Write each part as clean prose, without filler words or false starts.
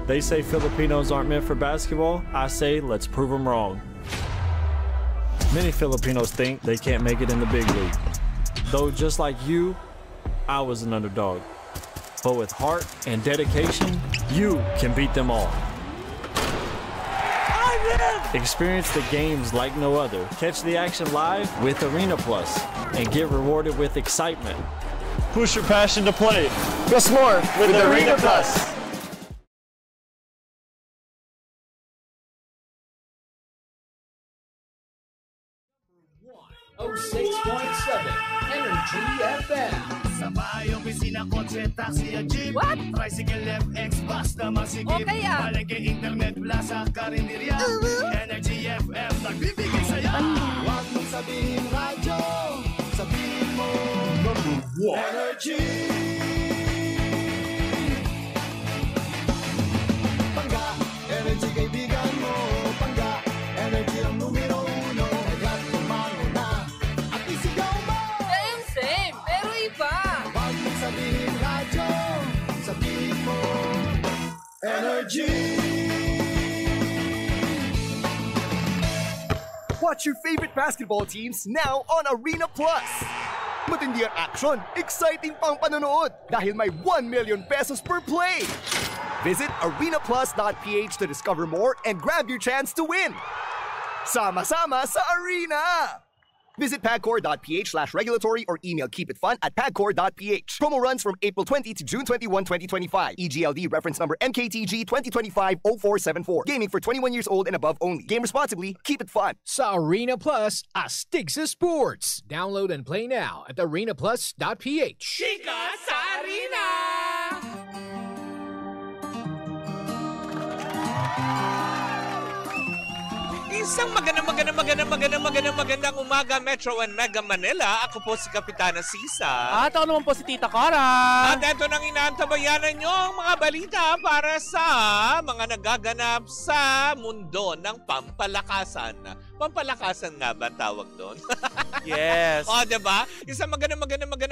They say Filipinos aren't meant for basketball. I say let's prove them wrong. Many Filipinos think they can't make it in the big league. Though just like you, I was an underdog. But with heart and dedication, you can beat them all. Experience the games like no other. Catch the action live with Arena Plus and get rewarded with excitement. Push your passion to play. Plus more with Arena Plus. 06.7 Energy FM. Sa bahay, opisina, kotse, taxi at jeep. What? Tricycle, FX, basta masikip. Okay, ah. Palengke, internet, plaza, karinderya. Energy FM, nagbibigay saya. Huwag mong sabihin radyo, sabihin mo number 1. Energy. Pangga, energy kaibigan mo. Pangga, energy ang numero 1. Agad tumango na at isigaw mo. Same, pero iba. Huwag mong sabihin radyo, sabihin mo energy. Watch your favorite basketball teams now on Arena Plus. Matindi ang action, exciting pang panonood dahil may 1 million pesos per play. Visit arenaplus.ph to discover more and grab your chance to win. Sama-sama sa arena! Visit pagcor.ph/regulatory or email keepitfun@pagcor.ph. Promo runs from April 20 to June 21, 2025. EGLD reference number MKTG 2025-0474. Gaming for 21 years old and above only. Game responsibly. Keep it fun. Sa Arena Plus, astig sa sports. Download and play now at arenaplus.ph. Chika sa Arena! Isang magandang umaga, Metro and Mega Manila. Ako po si Kapitana Sisa. At ako naman po si Tita Cora. At ito nang inaantabayanan nyo ang mga balita para sa mga nagaganap sa mundo ng pampalakasan. Pampalakasan nga ba tawag doon? Yes. O, diba? Isang magandang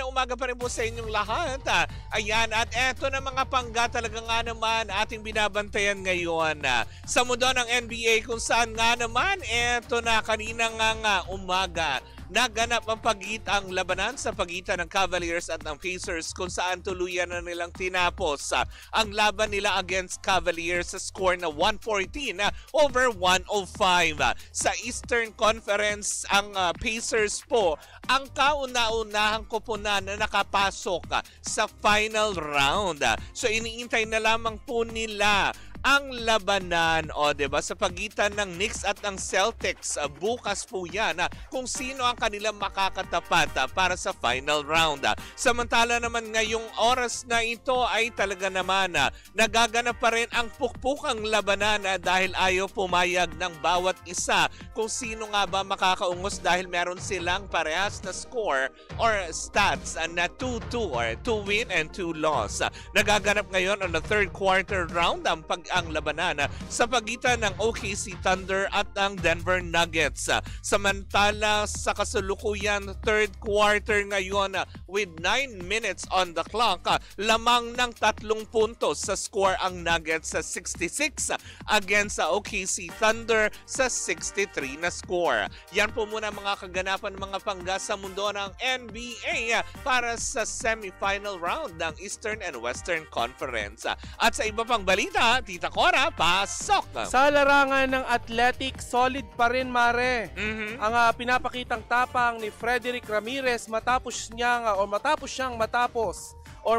umaga pa rin po sa inyong lahat. Ayan, at eto na mga pangga talaga nga naman ating binabantayan ngayon sa mundo ng NBA kung saan nga naman eto na kanina nga umaga naganap ang labanan sa pagitan ng Cavaliers at ng Pacers kung saan tuluyan na nilang tinapos ang laban nila against Cavaliers sa score na 114 over 105. Sa Eastern Conference, ang Pacers po ang kauna-unahang koponan na nakapasok sa final round. So iniintay na lamang po nila ang labanan diba, sa pagitan ng Knicks at ng Celtics. Bukas po yan kung sino ang kanilang makakatapat para sa final round. Samantala naman ngayong oras na ito ay talaga naman nagaganap pa rin ang pukpukang labanan dahil ayaw pumayag ng bawat isa kung sino nga ba makakaungos dahil meron silang parehas na score or stats na 2-2 or 2 win and 2 loss. Nagaganap ngayon on the third quarter round ang labanan sa pagitan ng OKC Thunder at ang Denver Nuggets. Samantala sa kasalukuyan third quarter ngayon with 9 minutes on the clock, lamang ng 3 puntos sa score ang Nuggets sa 66 against sa OKC Thunder sa 63 na score. Yan po muna mga kaganapan mga pangga sa mundo ng NBA para sa semifinal round ng Eastern and Western Conference. At sa iba pang balita, Tita Cora, pasok! Sa larangan ng athletic, solid pa rin, Mare. Ang pinapakitang tapang ni Frederick Ramirez matapos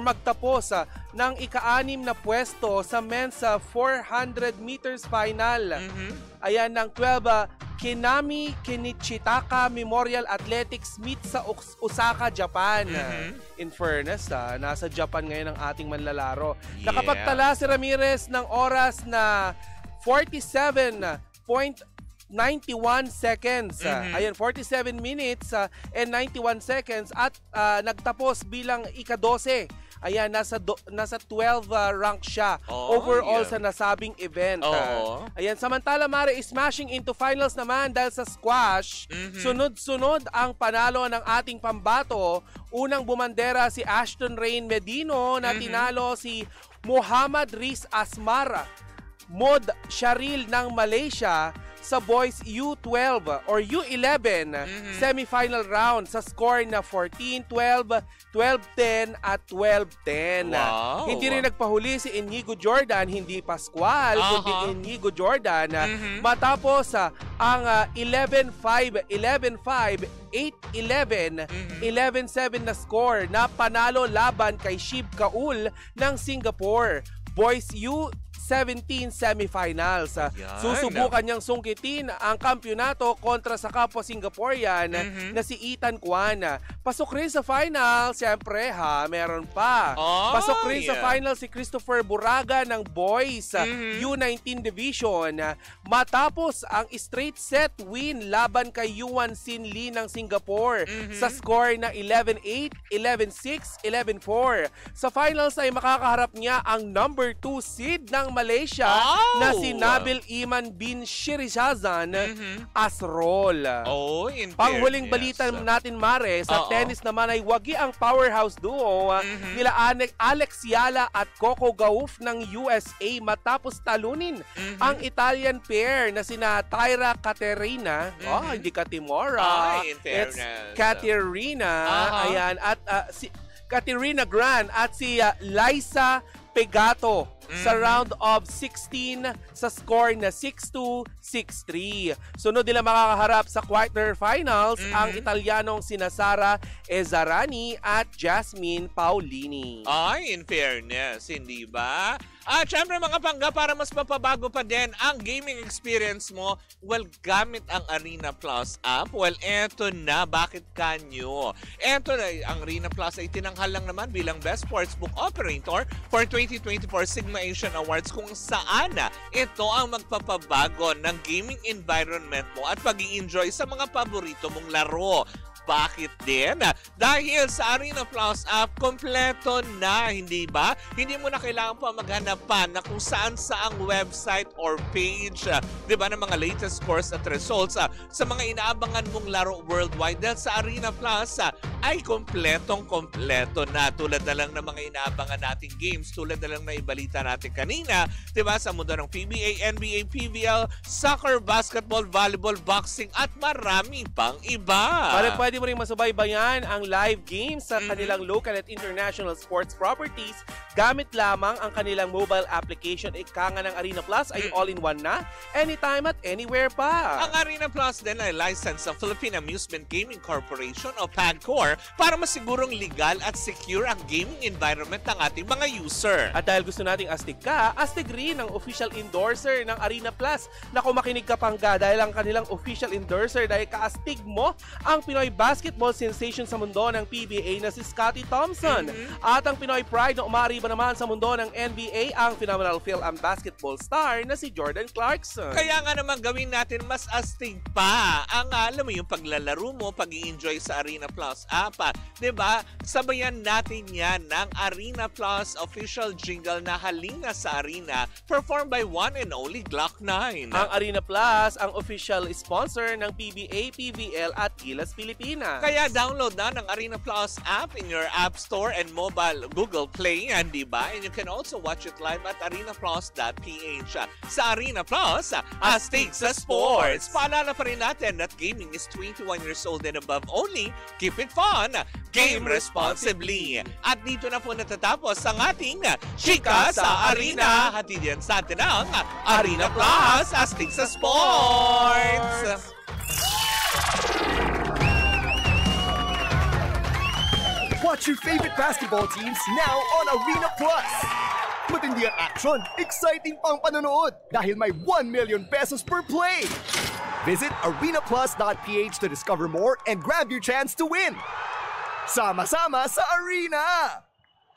magtapos ng ika-6 na pwesto sa men's 400 meters final. Ayan ng 12 Kinami Kenichitaka Memorial Athletics meet sa Osaka, Japan. In fairness, nasa Japan ngayon ang ating manlalaro. Yeah. Nakapagtala si Ramirez ng oras na 47.91 seconds. Ayan, 47 minutes and 91 seconds at nagtapos bilang ika-12 Ayan, nasa 12 rank siya overall sa nasabing event. Ayan, samantala Mare, smashing into finals naman dahil sa squash. Sunod-sunod ang panalo ng ating pambato. Unang bumandera si Ashton Rain Medino na tinalo si Muhammad Riz Asmar Mod Sharil ng Malaysia sa boys U12 or U11 semifinal round sa score na 14-12, 12-10 at 12-10. Wow. Hindi rin nagpahuli si Inigo Jordan, hindi Pascual, kundi Inigo Jordan. Matapos ang 11-5, 11-5, 8-11, 11-7 na score na panalo laban kay Shib Kaul ng Singapore. Boys U17 semifinals. Susubukan niyang sungkitin ang kampyonato kontra sa kapwa Singaporean na si Ethan Kwan. Pasok rin sa final, siyempre meron pa. Pasok rin sa final si Christopher Buraga ng boys U19 division. Matapos ang straight set win laban kay Yuan Sin Lee ng Singapore sa score na 11-8, 11-6, 11-4. Sa finals ay makakaharap niya ang number 2 seed ng Malaysia na si Nabil Iman bin Shirizazan Asrol. Panghuling balita natin Mare, sa tennis naman ay wagi ang powerhouse duo nila Alex Yala at Coco Gauff ng USA matapos talunin ang Italian pair na sina Tyra Caterina, hindi Katimora, it's Caterina, ayan, at si Caterina Grant at si Liza Pegato sa round of 16 sa score na 6-2, 6-3. Sunod nila makakaharap sa quarterfinals ang Italianong sina Sara Ezzarani at Jasmine Paolini. In fairness, hindi ba? At syempre mga pangga, para mas mapabago pa din ang gaming experience mo, well, gamit ang Arena Plus app. Well, eto na. Bakit kanyo? Eto na, ang Arena Plus ay tinanghal lang naman bilang Best Sportsbook Operator for 2024 Sigma Asian Awards, kung saan ito ang magpapabago ng gaming environment mo at pag-i-enjoy sa mga paborito mong laro. Bakit din? Dahil sa Arena Plus app, kompleto na, hindi ba? Hindi mo na kailangan pa maghanap pa na kung saan saang website or page, di ba, ng mga latest scores at results sa mga inaabangan mong laro worldwide. Dahil sa Arena Plus ay kompletong-kompleto na. Tulad na lang ng mga inaabangan nating games, tulad na lang na ibalita natin kanina, di ba, sa mundo ng PBA, NBA, PBL, soccer, basketball, volleyball, boxing, at marami pang iba. Pwede mo rin masubaybayan ang live games sa kanilang local at international sports properties gamit lamang ang kanilang mobile application. Ika nga ng Arena Plus ay all-in-one na, anytime at anywhere pa. Ang Arena Plus din ay license sa Philippine Amusement Gaming Corporation o PAGCOR para masigurong legal at secure ang gaming environment ng ating mga user. At dahil gusto nating astig ka, astig rin ang official endorser ng Arena Plus. Naku, makinig ka pangga, dahil ang kanilang official endorser dahil kaastig mo ang Pinoy basketball sensation sa mundo ng PBA na si Scottie Thompson. At ang Pinoy pride na umaariba naman sa mundo ng NBA, ang phenomenal film and basketball star na si Jordan Clarkson. Kaya nga naman gawin natin mas astig pa ang alam mo yung paglalaro mo, pag-i-enjoy sa Arena Plus app. Diba? Sabayan natin yan ng Arena Plus official jingle na Halina sa Arena, performed by one and only Glock 9. Ang Arena Plus ang official sponsor ng PBA, PVL at Gilas Pilipinas. Kaya download na ng Arena Plus app in your App Store and mobile Google Play, and diba? And you can also watch it live at arenaplus.ph. Sa Arena Plus, astig sa sports. Paalala pa rin natin that gaming is 21 years old and above only. Keep it fun. Game responsibly. At dito na po natatapos ang ating Chika sa Arena. Hatid yan sa atin ang Arena Plus, astig sa sports. Watch your favorite basketball teams now on Arena Plus. Matindi ang action, exciting pang panonood dahil may 1 million pesos per play. Visit arenaplus.ph to discover more and grab your chance to win. Sama-sama sa Arena!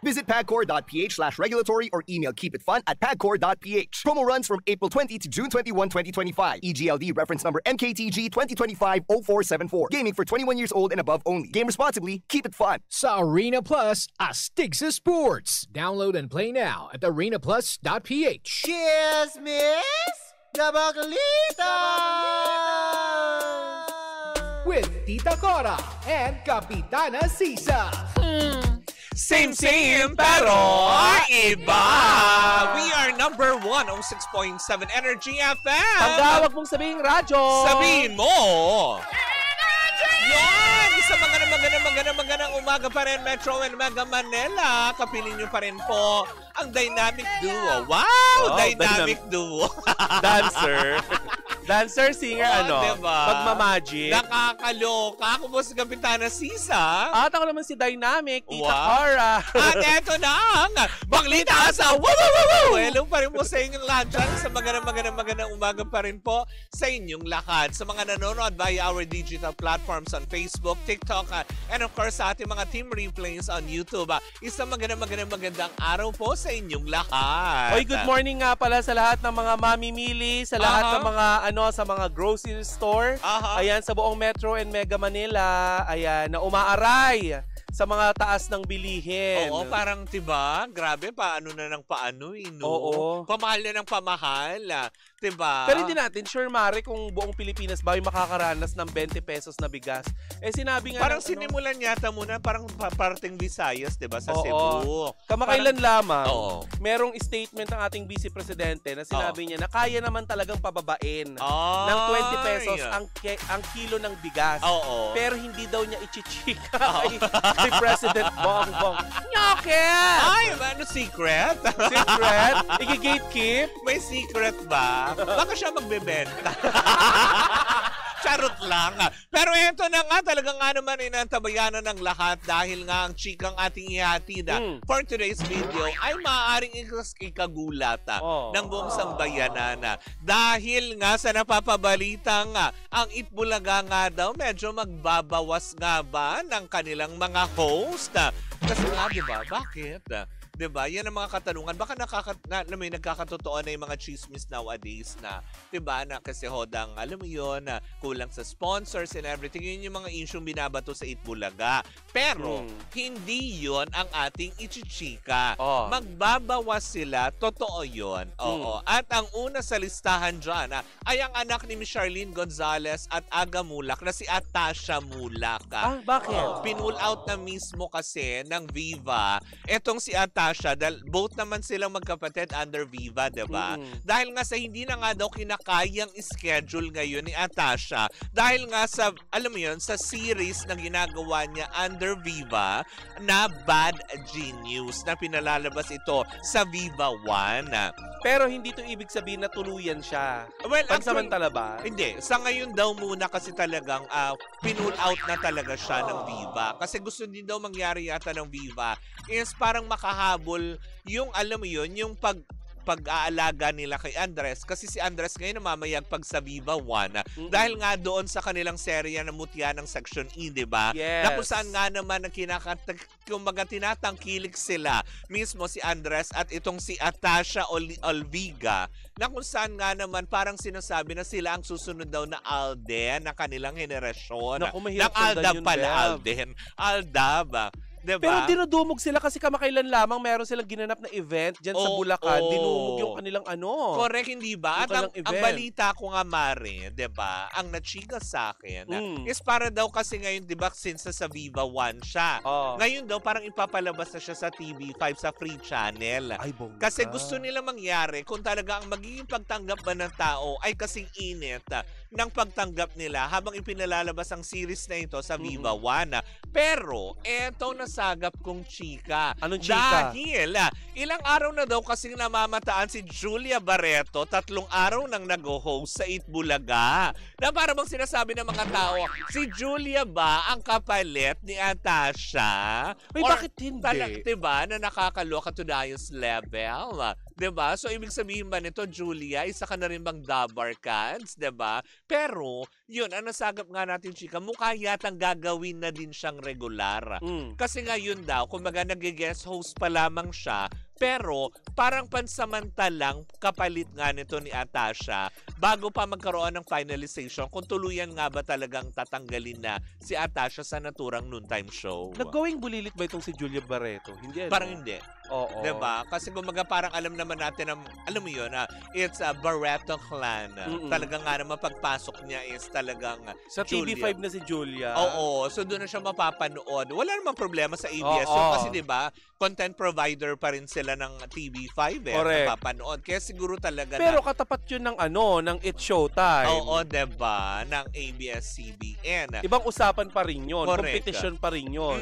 Visit pagcor.ph/regulatory or email keepitfun@pagcor.ph. Promo runs from April 20 to June 21, 2025. EGLD reference number MKTG 2025-0474. Gaming for 21 years old and above only. Game responsibly. Keep it fun. Sa Arena Plus, astig sa sports. Download and play now at arenaplus.ph. Cheers, miss! Gabaglita! With Tita Cora and Kapitana Sisa. Same, pero iba! We are number 106.7 Energy FM! Pagdawag mong sabihing radyo! Sabihin mo! Yan! Isang magandang umaga pa rin, Metro and Mega Manila. Kapiling nyo pa rin po ang Dynamic Duo. Wow! Dynamic Duo. Dancer, singer, diba? Magmamagic. Nakakaloka. Ako po si Kapitana Sisa. At ako naman si Dynamic, Tita Wow. Cora. At eto na ang Banglita sa Woo! Hello pa rin po sa inyong lahat dyan. Sa magandang umaga pa rin po sa inyong lahat. Sa mga nanonood via our digital platforms on Facebook, TikTok, and of course sa ating mga team replays on YouTube. Isang magandang araw po sa inyong lahat. Oy, good morning nga pala sa lahat ng mga mamimili, sa lahat ng mga sa mga grocery store. Ayan, sa buong Metro and Mega Manila. Ayan, na umaaray sa mga taas ng bilihin. Oo, parang diba? Grabe, paano na ng paano, no? Oo. Pamahal na ng pamahal, diba? Pero hindi natin sure, Mare, kung buong Pilipinas ba yung makakaranas ng 20 pesos na bigas. Eh, sinabi nga parang sinimulan yata muna, parang parting Visayas, diba? Sa Cebu. Kamakailan lamang, merong statement ng ating Vice Presidente na sinabi niya na kaya naman talagang pababain ng 20 pesos ang kilo ng bigas. Pero hindi daw niya ichichika kay President Bongbong. Nyokit! Ay, ano secret? Secret? Iki-gatekeep? May secret ba? Baka siya magbebenta. Charot lang. Pero ito na nga, talagang nga naman inantabayanan ng lahat dahil nga ang chikang ating ihatid for today's video ay maaaring ikagulat ng buong sambayanan. Dahil nga sa napapabalita nga, ang Itbulaga nga daw medyo magbabawas nga ba ng kanilang mga host? Kasi nga, diba? Bakit? Diba? Yan ang mga katanungan. Baka may nagkakatotoo na yung mga chismis nowadays na, diba, na kasi hodang, alam mo yun, na kulang sa sponsors and everything. Yun yung mga isyong binabato sa Itbulaga. Pero, hindi yun ang ating ichichika. Magbabawas sila, totoo yun. At ang una sa listahan dyan ay ang anak ni Charlene Gonzalez at Aga Mulak na si Atasha Mulak. Bakit? Pinull out na mismo kasi ng Viva etong si Atasha. Both naman silang magkapatid under Viva, diba? Dahil nga sa hindi na nga daw kinakayang schedule ngayon ni Atasha. Dahil nga sa, alam mo yun, sa series na ginagawa niya under Viva na Bad Genius na pinalalabas ito sa Viva 1. Pero hindi to ibig sabihin na tuluyan siya. Well, pansamantala ba? Hindi. Sa ngayon daw muna kasi talagang pinull out na talaga siya ng Viva. Kasi gusto din daw mangyari yata ng Viva is parang makahabol yung, alam mo yun, yung pag-aalaga nila kay Andres. Kasi si Andres ngayon namamayag pag sa Viva 1. Dahil nga doon sa kanilang serya na Mutya ng Section E, diba? Yes. Na kung saan nga naman kumbaga tinatangkilik sila mismo si Andres at itong si Atasha Olviga na kung saan nga naman parang sinasabi na sila ang susunod daw na Alden na kanilang henerasyon. Ng Aldab pala, Alden. Aldab. Diba? Pero dinudumog sila kasi kamakailan lamang meron silang ginanap na event dyan sa Bulacan. Dinumog yung kanilang Correct, hindi ba? At ang balita ko nga, Mare, diba? Ang nachika sa akin is para daw kasi ngayon, diba, since sa Viva 1 siya. Ngayon daw, parang ipapalabas na siya sa TV5 sa free channel. Ay, bongga. Kasi gusto nila mangyari kung talaga ang magiging pagtanggap ba ng tao ay kasing init ng pagtanggap nila habang ipinalalabas ang series na ito sa Viva 1. Pero, eto na sagap kong chika. Anong chika? Dahil ilang araw na daw kasing namamataan si Julia Barreto, 3 araw nang nag-host sa Itbulaga. Na para bang sinasabi ng mga tao, si Julia ba ang kapalit ni Atasha? Bakit hindi? Diba, na nakakaloka to Dayos level? 'Diba? So, ibig sabihin ba nito, Julia, isa ka na rin bang Dabarkads, 'diba? Pero, yun, ang nasagap nga natin, chika, mukha yatang gagawin na din siyang regular. Kasi nga yun daw, kumbaga nag-guest host pa lamang siya, pero parang pansamantalang kapalit nga nito ni Atasha bago pa magkaroon ng finalization kung tuluyan nga ba talagang tatanggalin na si Atasha sa naturang noontime show. Nag-going bulilit ba itong si Julia Barreto? Hindi, ano? Parang hindi. Oo. Diba? Kasi kumaga parang alam naman natin, alam mo yun, it's a Barreto clan. Talagang nga na mapagpasok niya is talagang sa Julia. TV5 na si Julia. Oo. So doon na siya mapapanood. Wala namang problema sa ABS. So, kasi diba, content provider pa rin sila ng TV5 Correct. Napapanood. Kaya siguro talaga pero katapat yun ng ng It's Showtime. Oo, diba? Ng ABS-CBN. Ibang usapan pa rin yun. Correct. Competition pa rin yun.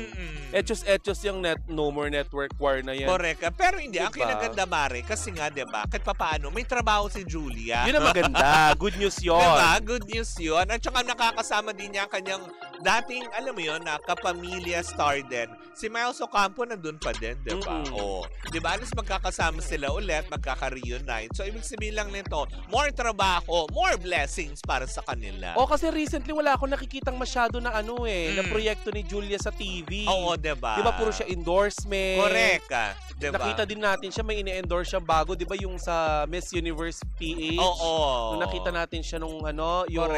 Etos yung No More Network War na yan. Correct. Pero hindi, diba? ang kinaganda, Mare, kasi nga, diba, kahit papaano, may trabaho si Julia. Yun ang maganda. Good news yun. Diba? Good news yun. At saka nakakasama din niya ang kanyang dating, alam mo yun, na kapamilya star din. Si Miles Ocampo nandun pa din, diba? Oo. Diba? Alis magkakasama sila ulit, magkaka-reunite. So, ibig sabihin lang nito, more trabaho, more blessings para sa kanila. Kasi recently wala akong nakikitang masyado na na proyekto ni Julia sa TV. Oo, diba? Diba puro siya endorsement. Correct. Diba? Nakita din natin siya, may ini-endorse siyang bago, diba yung sa Miss Universe PH? Oo. Nung nakita natin siya nung yung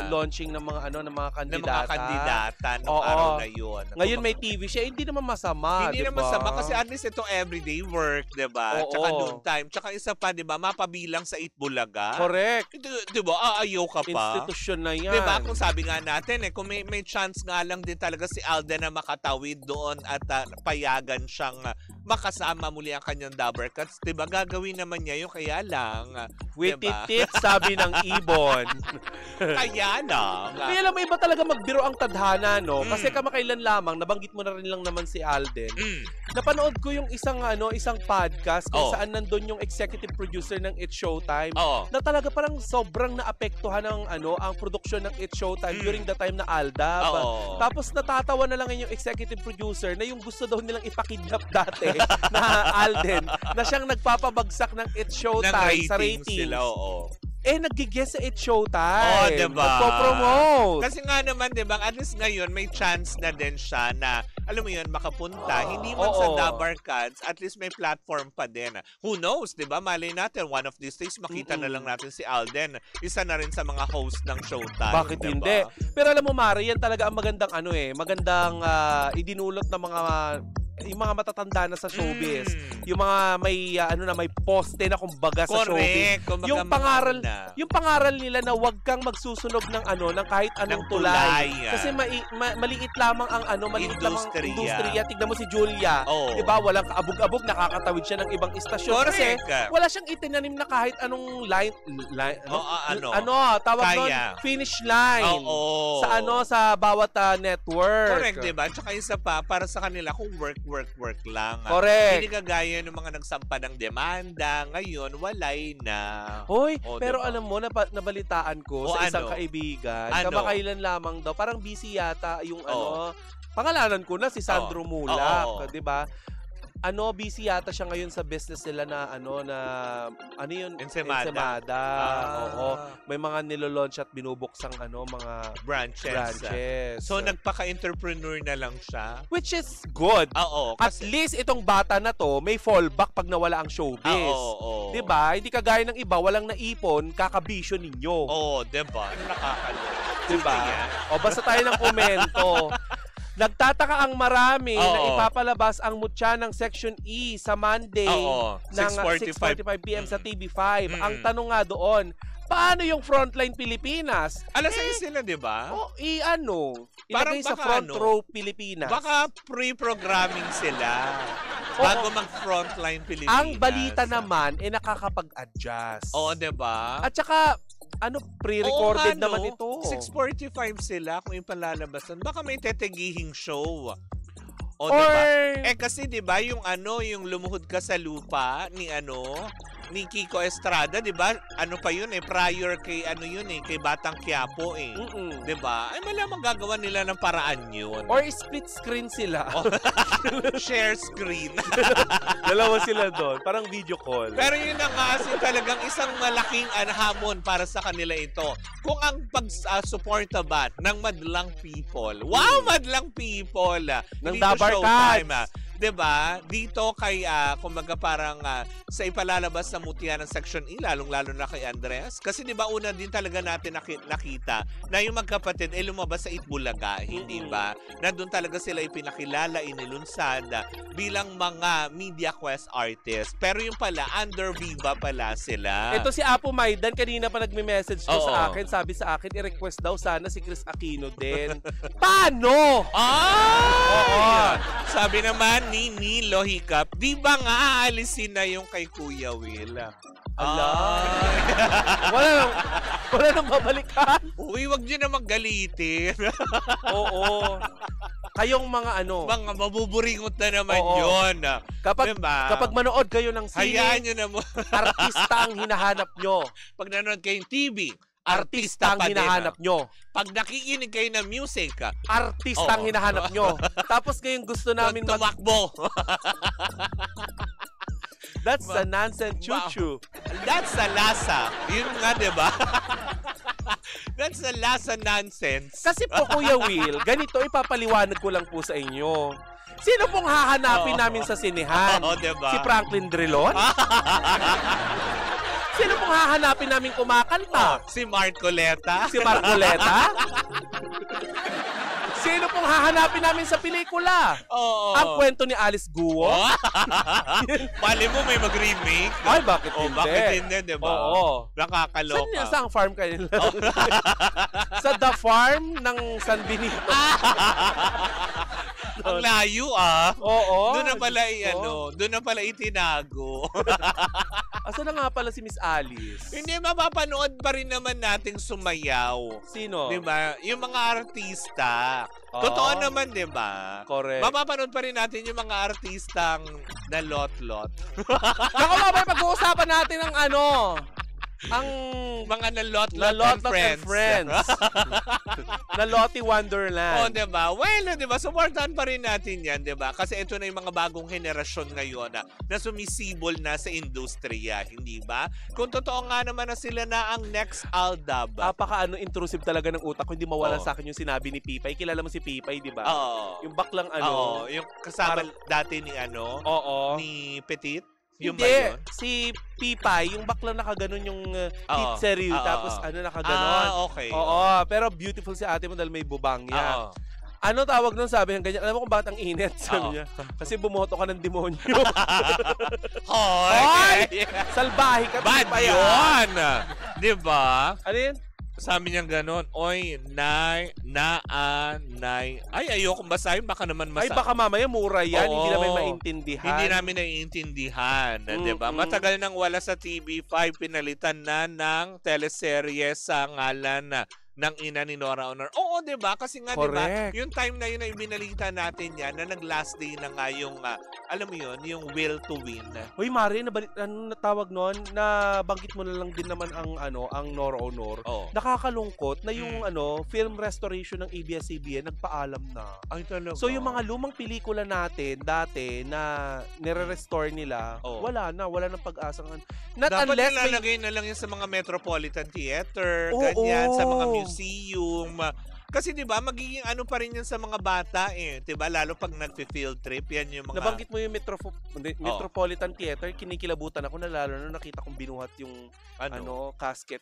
launching ng mga ng mga kandidata. Ng mga kandidata nung araw na yun. Ngayon may TV siya, hindi naman masama, Hindi diba? naman masama kasi at least itong everyday work, diba? Tsaka noon time. Tsaka isa pa, diba? Mapabilang sa Itbulaga. Correct. Diba? Aayaw ka pa. Institusyon na yan. Diba? Kung sabi nga natin, kung may chance nga lang din talaga si Alden na makatawid doon at payagan siyang makasama muli ang kanyang Dabarkads, diba? Gagawin naman niya yung kaya lang. With diba? it, sabi ng Ibon. Kaya lang. Kaya alam mo, iba talaga magbiro ang tadhana, no? Kasi kamakailan lamang, nabanggit mo na rin lang naman si Alden. Napanood ko yung isang podcast kung saan nandun yung executive producer ng It's Showtime na talaga parang sobrang naapektuhan ng ang produksyon ng It's Showtime during the time na Aldab. Tapos natatawa na lang yung executive producer na yung gusto daw nilang ipakidnap dati na Alden na siyang nagpapabagsak ng It's Showtime sa ratings. Sila, nag-guest sa It's Showtime. Diba? Nagpo-promote. Kasi nga naman, diba, at least ngayon, may chance na din siya na, alam mo yun, makapunta. Hindi man sa Dabarkads, at least may platform pa din. Who knows, diba? Malay natin, one of these days, makita na lang natin si Alden. Isa na rin sa mga host ng Showtime. Bakit diba? hindi? Pero alam mo, Mari, yan talaga ang magandang magandang idinulot ng yung mga matatanda na sa showbiz. Yung mga may may poste na kumbaga sa showbiz. Kumbaga Yung pangaral nila na wag kang magsusunog ng ng kahit anong tulay. Kasi maliit lamang ang maliit lamang ang industriya. Tignan mo si Julia. Diba? Walang kaabog-abog, nakakatawid siya ng ibang istasyon. Kasi wala siyang itinanim na kahit anong tawag doon, finish line. Sa bawat network. Correct, diba? Tsaka isa pa, para sa kanila, kung work lang. Correct. Hindi kagaya ng mga nagsampa ng demanda. Ngayon, walay na. Hoy, pero diba? Alam mo, nabalitaan ko sa isang kaibigan. Kamakailan lamang daw. Parang busy yata yung pangalanan ko na si Sandro Mulak. Diba? Busy yata siya ngayon sa business nila na Ensemada. May mga nilolaunch at binubuksang mga branches. So nagpaka-entrepreneur na lang siya. Which is good. At least itong bata na to may fallback pag nawala ang showbiz. Diba? Hindi kagaya ng iba, walang naipon, kakabisyo ninyo. Diba? Nakakalala. Diba? Basta tayo ng komento. Nagtataka ang marami na ipapalabas ang mutya ng Section E sa Monday ng 6:45 p.m. sa TV5. Ang tanong nga doon, paano yung Frontline Pilipinas? Alas 6 sila, di ba? Ilagay sa Front Row Pilipinas. Baka pre-programming sila bago mag-Frontline Pilipinas. Ang balita naman, nakakapag-adjust. Di ba? At saka, pre-recorded naman ito. 6:45 sila kung ipalalabasan. Baka may tetegihing show. Diba? Kasi diba yung yung lumuhod ka sa lupa ni ni Kiko Estrada, 'di ba? Ano pa 'yun prior kay ano 'yun kay Batang Quiapo 'Di ba? Ay malamang gagawa nila ng paraan 'yun. Or split screen sila. Share screen. Dalawa sila doon, parang video call. Pero yun na nga, talagang isang malaking hamon para sa kanila ito. Kung ang pag-suporta ba ng madlang people, wow, madlang people, ng Dabar Cats. Diba? Dito kay, kumbaga parang sa ipalalabas na mutya ng Section E, lalong-lalo na kay Andres. Kasi diba una din talaga natin nakita na yung magkapatid ay lumabas sa Itbulaga, hindi ba? Na doon talaga sila ipinakilala, inilunsad bilang mga Media Quest artists. Pero yung pala, under Viva pala sila. Ito si Apo Maidan, kanina pa nagme-message to sa akin. Sabi sa akin, i-request daw sana si Chris Aquino din. Paano? Sabi naman ni Nilo Hiccup, di ba nga aalisin na yung kay Kuya Will? Wala nang babalikan. Uy, wag nyo na maggalitin. Oo. Kayong mga mga mabuburingot na naman yun. Kapag manood kayo ng sine, hayaan nyo na mo. Artista ang hinahanap nyo. Pag nanood kayong TV, artista ang hinahanap nyo. Pag nakikinig kayo ng music, artista ang hinahanap nyo. Tapos ngayon gusto namin tumakbo. That's a nonsense chuchu. That's a lasa. Yun nga, diba? That's a lasa nonsense. Kasi po, Kuya Will, ganito ipapaliwanag ko lang po sa inyo. Sino pong hahanapin namin sa sinehan? Diba? Si Franklin Drilon? Sino pong hahanapin namin kumakanta? Si Marcoleta? Si Marcoleta? Sino pong hahanapin namin sa pelikula? Ang kwento ni Alice Guo? Mali mo may mag-remake? Ay, bakit hindi? Bakit hindi, diba? Oo. Nakakaloka. Saan farm kayo? Sa The Farm ng San Benito. Ang layo Oo. Doon na pala itinago. Asa na nga pala si Miss Alice? Hindi, mapapanood pa rin naman nating sumayaw. Sino? Diba? Yung mga artista. Totoo naman, diba? Correct. Mapapanood pa rin natin yung mga artistang nalot-lot. Naku, mamaya pag-uusapan natin ang ang mga nalot-lot and friends. Naloti Wonderland. Diba? Well, diba? Supportan pa rin natin yan, diba? Kasi ito na yung mga bagong henerasyon ngayon na sumisibol na sa industriya, hindi ba? Kung totoo nga naman na sila na ang next Aldab. Intrusive talaga ng utak ko. Hindi mawala sa akin yung sinabi ni Pipay. Kilala mo si Pipay, di ba? Oo. Yung baklang yung kasama dati ni ni Petit. Hindi, si Pipay, yung baklang nakaganon yung titseryu, tapos nakaganon. Okay. Oo, pero beautiful si ate mo dahil may bubang niya. Ano tawag nun, sabi ng ganyan? Alam mo kung bakit ang init? Sabi niya, kasi bumoto ka ng demonyo. Hoy! Salbahe ka, Bad Pipay. yun! Diba? Ano yun? Sabi niya gano'n, oy, nay. Ay, ayokong basahin, baka naman Ay, baka mamaya mura yan, hindi namin maintindihan. Hindi namin naiintindihan, diba? Matagal nang wala sa TV5, pinalitan na ng teleserye sa ngalan ng ina ni Nora Honor. Oo, diba? Kasi nga, diba, yung time na yun na ibinalita natin yan, na nag-last day na nga yung, alam mo yun, yung will to win. Uy, Mari, natawag nun, nabanggit mo na lang din naman ang Nora Honor. Nakakalungkot na yung, film restoration ng ABS-CBN, nagpaalam na. Ay, talaga. So, yung mga lumang pelikula natin, dati, na nire-restore nila, wala na pag-asang. Dapat nilalagay na lang yun sa mga Metropolitan Theater, ganyan, sa mga museum. Kasi 'di ba magiging pa rin yan sa mga bata 'di ba lalo pag nagfi-field trip yan yung mga. Nabanggit mo yung Metropolitan Theater, kinikilabutan ako na lalo na nakita kong binuhat yung casket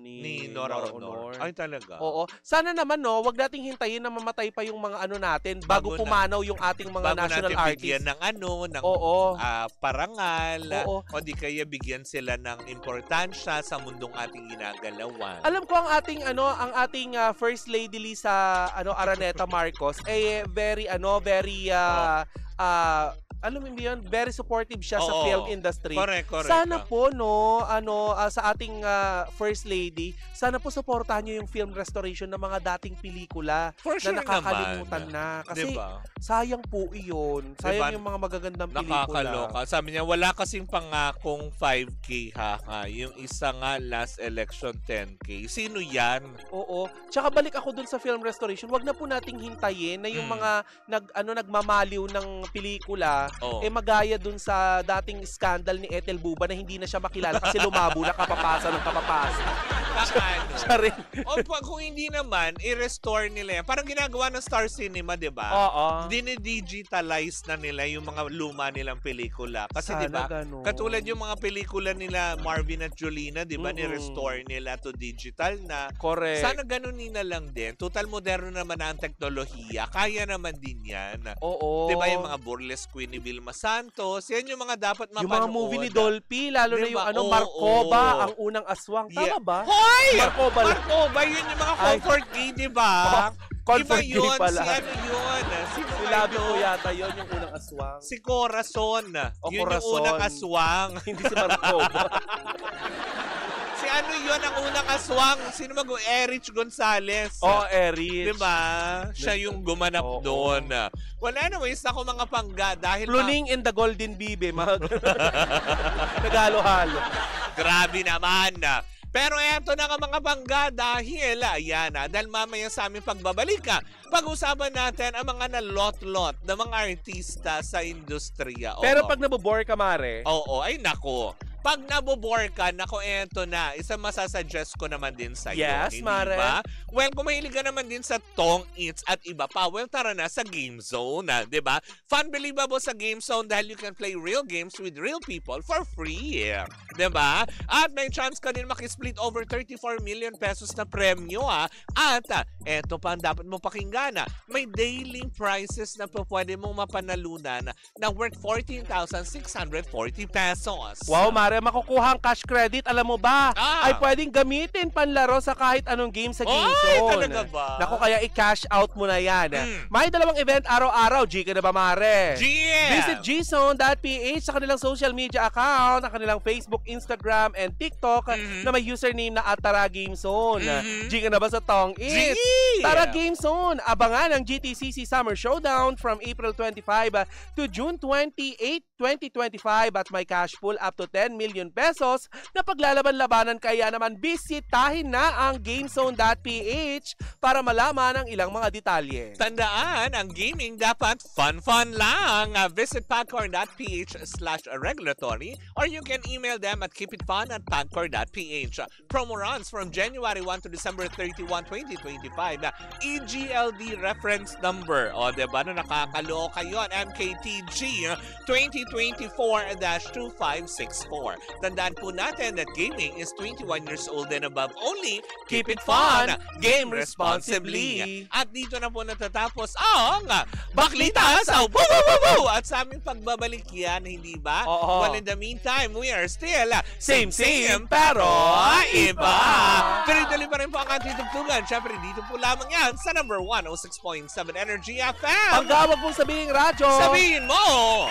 ni Nora Honor. Ay talaga. Oo. Sana naman wag nating hintayin na mamatay pa yung mga natin bago pumanaw yung ating mga national artists. Bigyan ng ng parangal. O di kaya bigyan sila ng importansya sa mundong ating ginagalawan. Alam ko ang ating First Lady Lisa Araneta Marcos very alam mo yun, very supportive siya sa Oo. film industry. Correct. Sana po, no, sa ating First Lady, sana po supportahan niyo yung film restoration ng mga dating pelikula For sure na nakakalimutan naman. na. Kasi Diba? sayang po iyon. Sayang Diba? yung mga magagandang pelikula. Nakakaloka. Sabi niya, wala kasing pangakong 5K ha. Yung isa nga last election 10K. Sino yan? Oo. Tsaka balik ako dun sa film restoration. Wag na po nating hintayin na yung mga nagmamaliw ng pelikula magaya dun sa dating scandal ni Ethel Buba na hindi na siya makilala kasi lumabo na kapapasa. Siya rin. O kung hindi naman, i-restore nila yan. Parang ginagawa ng Star Cinema, di ba? Oo. Dine-digitalize na nila yung mga luma nilang pelikula. Kasi di ba, ganun. katulad yung mga pelikula nila Marvin at Jolina, di ba, ni-restore nila to digital na. Correct. Sana ganunin na lang din. Total moderno naman na ang teknolohiya. Kaya naman din yan. Oo. Di ba yung mga Burlesque Queen ni Vilma Santos, yan yung mga dapat mapanood. Yung mga movie ni Dolphy, lalo na Diba? yung Markova, ang unang aswang. Tama ba? Hoy! Markova yun yung mga comfort gay, di ba? Comfort Iba yun, gay pala. si ano yun? Sino Si ba Labi yun? ko yata yun, yung unang aswang. Si Corazon. Yun Corazon. yung unang aswang. Hindi si Markova. Si ano yun ang unang aswang? Sino Erich Gonzalez. Erich. Diba? Siya yung gumanap doon. Well, anyways, ako mga pangga dahil Pluning and the Golden Bibe. Nagalo-halo. Grabe naman. Pero eto na nga mga bangga dahil dahil mamaya sa aming pagbabalik pag-usapan natin ang mga nalot-lot na mga artista sa industriya. Pero pag nabobore ka, Mare. Oo, ay nako. Pag nabobore ka, nako eto na. Isang masasuggest ko naman din sa iyo. Yes, hindi Mare. ba? Well, kung mahilig ka naman din sa Tong Eats at iba pa, well, tara na sa Game Zone, di ba? Fun believable sa Game Zone dahil you can play real games with real people for free. Di ba? At may chance ka din makisplit over 34 million pesos na premyo. At eto pa ang dapat mo pakinggan. May daily prizes na pwede mong mapanalunan na worth 14,640 pesos. Wow, Mare, makukuha ang cash credit, alam mo ba? Ay pwedeng gamitin panlaro sa kahit anong game sa Game Zone. Talaga ba? Naku, kaya i-cash out mo na yan. May dalawang event araw-araw. G ka na ba, Mare? Visit gzone.ph sa kanilang social media account, sa kanilang Facebook, Instagram, and TikTok na may username na @TaraGameZone. G ka na ba sa Tong Eats? Tara Game Zone! Abangan ang GTCC Summer Showdown from April 25 to June 28, 2025 at may cash pool up to 10 million pesos na paglalaban-labanan, kaya naman bisitahin na ang GameZone.ph para malaman ang ilang mga detalye. Tandaan, ang gaming dapat fun lang. Visit pagcor.ph/regulatory or you can email them at keepitfun@pagcor.ph. Promo runs from January 1 to December 31, 2025. EGLD reference number. O, diba na nakakaloka yun? MKTG 2024-2564. Tandaan po natin that gaming is 21 years old and above only. Keep it fun, game responsibly. At dito na po natatapos ang Baklita sa Woo Woo Woo Woo! At sa aming pagbabalik yan, hindi ba? Oo. Well, in the meantime, we are still Same pero iba. Tuloy-tuloy pa rin po ang ating tugtugan. Siyempre, dito po lamang yan sa number 106.7 Energy FM. Pag gawag mong sabihin radyo, Sabihin mo!